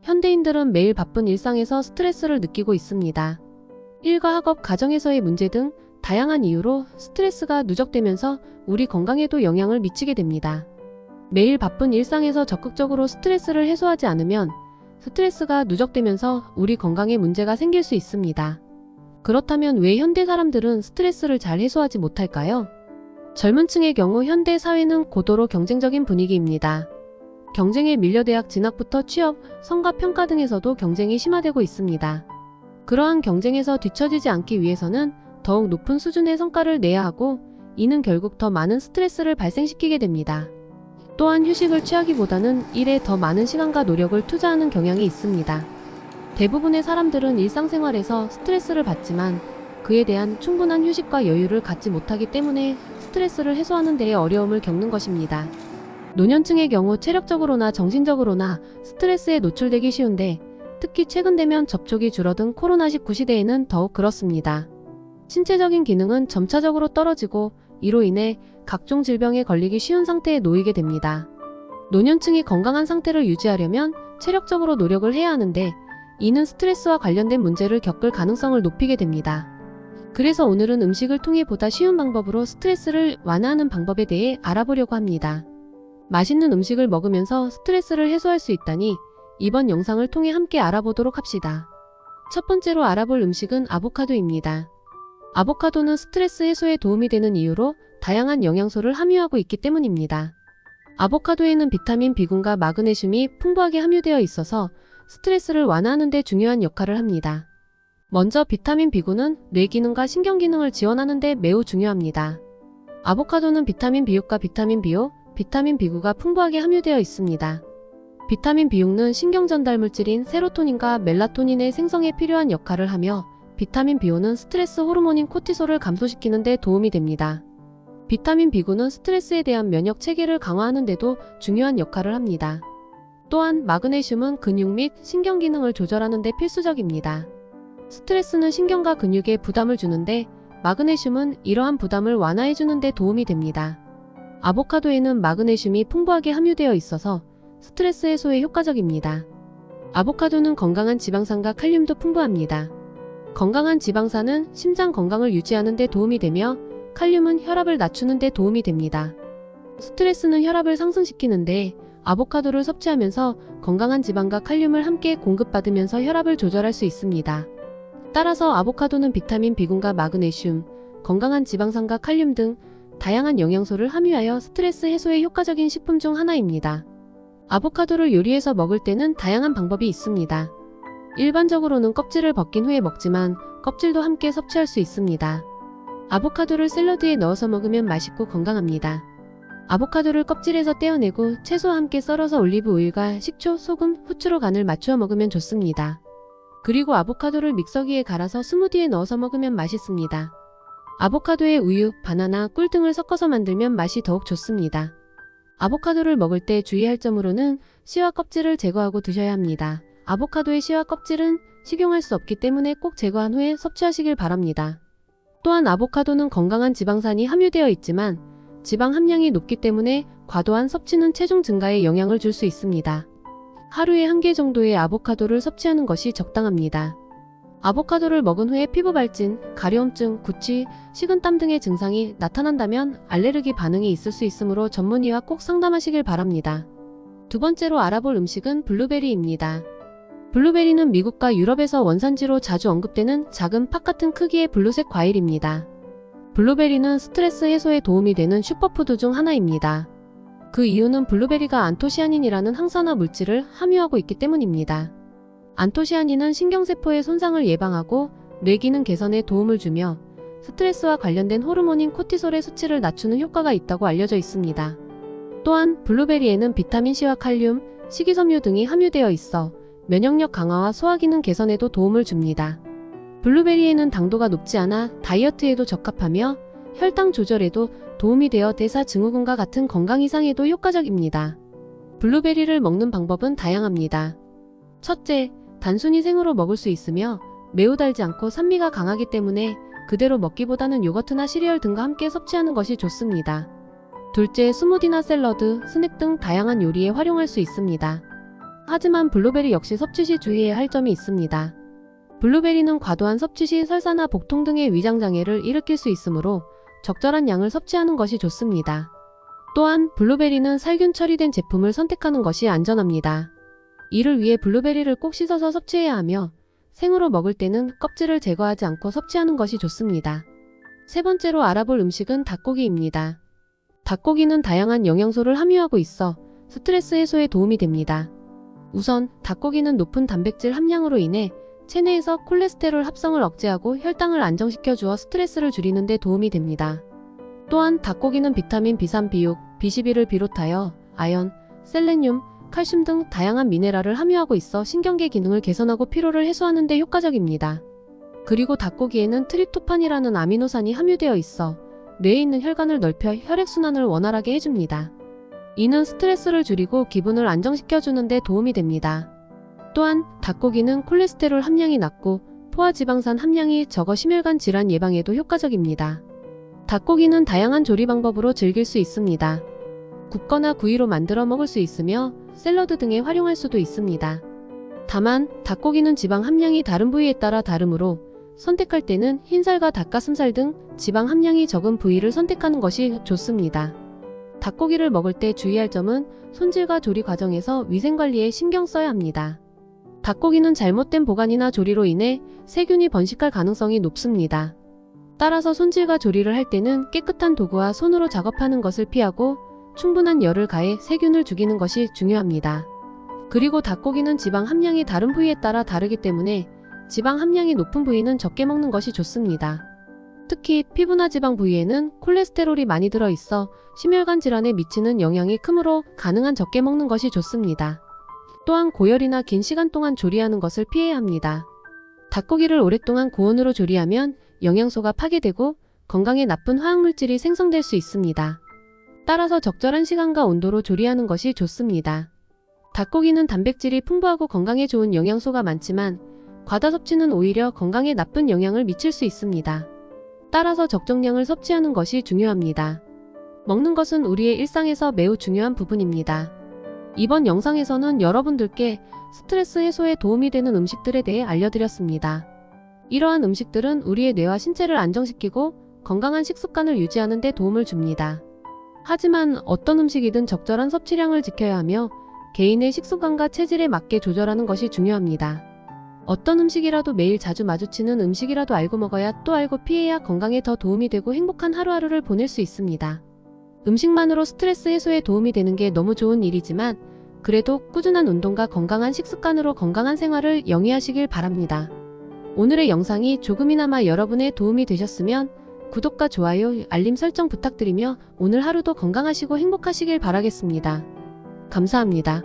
현대인들은 매일 바쁜 일상에서 스트레스를 느끼고 있습니다. 일과 학업, 가정에서의 문제 등 다양한 이유로 스트레스가 누적되면서 우리 건강에도 영향을 미치게 됩니다. 매일 바쁜 일상에서 적극적으로 스트레스를 해소하지 않으면 스트레스가 누적되면서 우리 건강에 문제가 생길 수 있습니다. 그렇다면 왜 현대 사람들은 스트레스를 잘 해소하지 못할까요? 젊은 층의 경우 현대 사회는 고도로 경쟁적인 분위기입니다. 경쟁에 밀려 대학 진학부터 취업, 성과 평가 등에서도 경쟁이 심화되고 있습니다. 그러한 경쟁에서 뒤처지지 않기 위해서는 더욱 높은 수준의 성과를 내야 하고, 이는 결국 더 많은 스트레스를 발생시키게 됩니다. 또한 휴식을 취하기보다는 일에 더 많은 시간과 노력을 투자하는 경향이 있습니다. 대부분의 사람들은 일상생활에서 스트레스를 받지만 그에 대한 충분한 휴식과 여유를 갖지 못하기 때문에 스트레스를 해소하는 데에 어려움을 겪는 것입니다. 노년층의 경우 체력적으로나 정신적으로나 스트레스에 노출되기 쉬운데, 특히 최근 되면 접촉이 줄어든 코로나19 시대에는 더욱 그렇습니다. 신체적인 기능은 점차적으로 떨어지고 이로 인해 각종 질병에 걸리기 쉬운 상태에 놓이게 됩니다. 노년층이 건강한 상태를 유지하려면 체력적으로 노력을 해야 하는데, 이는 스트레스와 관련된 문제를 겪을 가능성을 높이게 됩니다. 그래서 오늘은 음식을 통해 보다 쉬운 방법으로 스트레스를 완화하는 방법에 대해 알아보려고 합니다. 맛있는 음식을 먹으면서 스트레스를 해소할 수 있다니 이번 영상을 통해 함께 알아보도록 합시다. 첫 번째로 알아볼 음식은 아보카도입니다. 아보카도는 스트레스 해소에 도움이 되는 이유로 다양한 영양소를 함유하고 있기 때문입니다. 아보카도에는 비타민 B군과 마그네슘이 풍부하게 함유되어 있어서 스트레스를 완화하는 데 중요한 역할을 합니다. 먼저 비타민 B군은 뇌 기능과 신경 기능을 지원하는 데 매우 중요합니다. 아보카도는 비타민 B6과 비타민 B5, 비타민 B9가 풍부하게 함유되어 있습니다. 비타민 B6는 신경 전달 물질인 세로토닌과 멜라토닌의 생성에 필요한 역할을 하며, 비타민 B5는 스트레스 호르몬인 코티솔을 감소시키는 데 도움이 됩니다. 비타민 B9는 스트레스에 대한 면역 체계를 강화하는 데도 중요한 역할을 합니다. 또한 마그네슘은 근육 및 신경 기능을 조절하는 데 필수적입니다. 스트레스는 신경과 근육에 부담을 주는데, 마그네슘은 이러한 부담을 완화해주는 데 도움이 됩니다. 아보카도에는 마그네슘이 풍부하게 함유되어 있어서 스트레스 해소에 효과적입니다. 아보카도는 건강한 지방산과 칼륨도 풍부합니다. 건강한 지방산은 심장 건강을 유지하는 데 도움이 되며, 칼륨은 혈압을 낮추는 데 도움이 됩니다. 스트레스는 혈압을 상승시키는데, 아보카도를 섭취하면서 건강한 지방과 칼륨을 함께 공급받으면서 혈압을 조절할 수 있습니다. 따라서 아보카도는 비타민 B군과 마그네슘, 건강한 지방산과 칼륨 등 다양한 영양소를 함유하여 스트레스 해소에 효과적인 식품 중 하나입니다. 아보카도를 요리해서 먹을 때는 다양한 방법이 있습니다. 일반적으로는 껍질을 벗긴 후에 먹지만 껍질도 함께 섭취할 수 있습니다. 아보카도를 샐러드에 넣어서 먹으면 맛있고 건강합니다. 아보카도를 껍질에서 떼어내고 채소와 함께 썰어서 올리브 오일과 식초, 소금, 후추로 간을 맞추어 먹으면 좋습니다. 그리고 아보카도를 믹서기에 갈아서 스무디에 넣어서 먹으면 맛있습니다. 아보카도에 우유, 바나나, 꿀 등을 섞어서 만들면 맛이 더욱 좋습니다. 아보카도를 먹을 때 주의할 점으로는 씨와 껍질을 제거하고 드셔야 합니다. 아보카도의 씨와 껍질은 식용할 수 없기 때문에 꼭 제거한 후에 섭취하시길 바랍니다. 또한 아보카도는 건강한 지방산이 함유되어 있지만 지방 함량이 높기 때문에 과도한 섭취는 체중 증가에 영향을 줄 수 있습니다. 하루에 1개 정도의 아보카도를 섭취하는 것이 적당합니다. 아보카도를 먹은 후에 피부 발진, 가려움증, 구취, 식은땀 등의 증상이 나타난다면 알레르기 반응이 있을 수 있으므로 전문의와 꼭 상담하시길 바랍니다. 두 번째로 알아볼 음식은 블루베리입니다. 블루베리는 미국과 유럽에서 원산지로 자주 언급되는 작은 팥 같은 크기의 블루색 과일입니다. 블루베리는 스트레스 해소에 도움이 되는 슈퍼푸드 중 하나입니다. 그 이유는 블루베리가 안토시아닌이라는 항산화 물질을 함유하고 있기 때문입니다. 안토시아닌은 신경세포의 손상을 예방하고 뇌기능 개선에 도움을 주며 스트레스와 관련된 호르몬인 코티솔의 수치를 낮추는 효과가 있다고 알려져 있습니다. 또한 블루베리에는 비타민C와 칼륨, 식이섬유 등이 함유되어 있어 면역력 강화와 소화기능 개선에도 도움을 줍니다. 블루베리에는 당도가 높지 않아 다이어트에도 적합하며 혈당 조절에도 도움이 되어 대사증후군과 같은 건강 이상에도 효과적입니다. 블루베리를 먹는 방법은 다양합니다. 첫째, 단순히 생으로 먹을 수 있으며 매우 달지 않고 산미가 강하기 때문에 그대로 먹기보다는 요거트나 시리얼 등과 함께 섭취하는 것이 좋습니다. 둘째, 스무디나 샐러드, 스낵 등 다양한 요리에 활용할 수 있습니다. 하지만 블루베리 역시 섭취 시 주의해야 할 점이 있습니다. 블루베리는 과도한 섭취 시 설사나 복통 등의 위장장애를 일으킬 수 있으므로 적절한 양을 섭취하는 것이 좋습니다. 또한 블루베리는 살균 처리된 제품을 선택하는 것이 안전합니다. 이를 위해 블루베리를 꼭 씻어서 섭취해야 하며 생으로 먹을 때는 껍질을 제거하지 않고 섭취하는 것이 좋습니다. 세 번째로 알아볼 음식은 닭고기입니다. 닭고기는 다양한 영양소를 함유하고 있어 스트레스 해소에 도움이 됩니다. 우선 닭고기는 높은 단백질 함량으로 인해 체내에서 콜레스테롤 합성을 억제하고 혈당을 안정시켜 주어 스트레스를 줄이는 데 도움이 됩니다. 또한 닭고기는 비타민 B3, B6, B12를 비롯하여 아연, 셀레늄, 칼슘 등 다양한 미네랄을 함유하고 있어 신경계 기능을 개선하고 피로를 해소하는 데 효과적입니다. 그리고 닭고기에는 트립토판이라는 아미노산이 함유되어 있어 뇌에 있는 혈관을 넓혀 혈액순환을 원활하게 해줍니다. 이는 스트레스를 줄이고 기분을 안정시켜주는 데 도움이 됩니다. 또한 닭고기는 콜레스테롤 함량이 낮고 포화지방산 함량이 적어 심혈관 질환 예방에도 효과적입니다. 닭고기는 다양한 조리 방법으로 즐길 수 있습니다. 굽거나 구이로 만들어 먹을 수 있으며 샐러드 등에 활용할 수도 있습니다. 다만 닭고기는 지방 함량이 다른 부위에 따라 다르므로 선택할 때는 흰살과 닭가슴살 등 지방 함량이 적은 부위를 선택하는 것이 좋습니다. 닭고기를 먹을 때 주의할 점은 손질과 조리 과정에서 위생관리에 신경 써야 합니다. 닭고기는 잘못된 보관이나 조리로 인해 세균이 번식할 가능성이 높습니다. 따라서 손질과 조리를 할 때는 깨끗한 도구와 손으로 작업하는 것을 피하고 충분한 열을 가해 세균을 죽이는 것이 중요합니다. 그리고 닭고기는 지방 함량이 다른 부위에 따라 다르기 때문에 지방 함량이 높은 부위는 적게 먹는 것이 좋습니다. 특히 피부나 지방 부위에는 콜레스테롤이 많이 들어있어 심혈관 질환에 미치는 영향이 크므로 가능한 적게 먹는 것이 좋습니다. 또한 고열이나 긴 시간 동안 조리하는 것을 피해야 합니다. 닭고기를 오랫동안 고온으로 조리하면 영양소가 파괴되고 건강에 나쁜 화학물질이 생성될 수 있습니다. 따라서 적절한 시간과 온도로 조리하는 것이 좋습니다. 닭고기는 단백질이 풍부하고 건강에 좋은 영양소가 많지만 과다 섭취는 오히려 건강에 나쁜 영향을 미칠 수 있습니다. 따라서 적정량을 섭취하는 것이 중요합니다. 먹는 것은 우리의 일상에서 매우 중요한 부분입니다. 이번 영상에서는 여러분들께 스트레스 해소에 도움이 되는 음식들에 대해 알려드렸습니다. 이러한 음식들은 우리의 뇌와 신체를 안정시키고 건강한 식습관을 유지하는 데 도움을 줍니다. 하지만 어떤 음식이든 적절한 섭취량을 지켜야 하며 개인의 식습관과 체질에 맞게 조절하는 것이 중요합니다. 어떤 음식이라도 매일 자주 마주치는 음식이라도 알고 먹어야 또 알고 피해야 건강에 더 도움이 되고 행복한 하루하루를 보낼 수 있습니다. 음식만으로 스트레스 해소에 도움이 되는 게 너무 좋은 일이지만 그래도 꾸준한 운동과 건강한 식습관으로 건강한 생활을 영위하시길 바랍니다. 오늘의 영상이 조금이나마 여러분의 도움이 되셨으면 구독과 좋아요, 알림 설정 부탁드리며 오늘 하루도 건강하시고 행복하시길 바라겠습니다. 감사합니다.